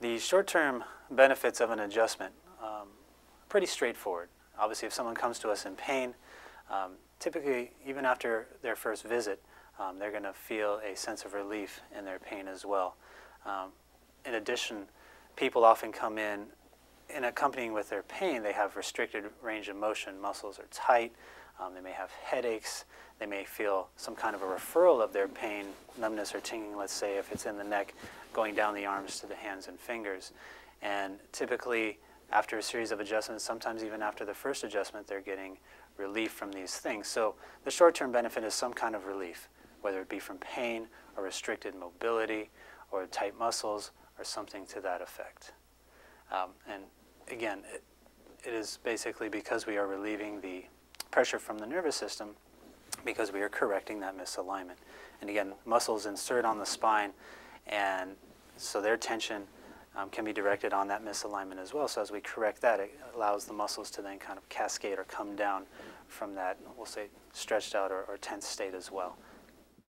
The short-term benefits of an adjustment, pretty straightforward. Obviously, if someone comes to us in pain, typically, even after their first visit, they're going to feel a sense of relief in their pain as well. In addition, people often come in accompanying with their pain, they have restricted range of motion. Muscles are tight. They may have headaches. They may feel some kind of a referral of their pain, numbness or tingling, let's say, if it's in the neck, going down the arms to the hands and fingers. And typically, after a series of adjustments, sometimes even after the first adjustment, they're getting relief from these things. So the short-term benefit is some kind of relief, whether it be from pain or restricted mobility or tight muscles or something to that effect. And again, it is basically because we are relieving the pressure from the nervous system, because we are correcting that misalignment. And again, muscles insert on the spine, and so their tension can be directed on that misalignment as well. So as we correct that, it allows the muscles to then kind of cascade or come down from that, we'll say, stretched out or tense state as well.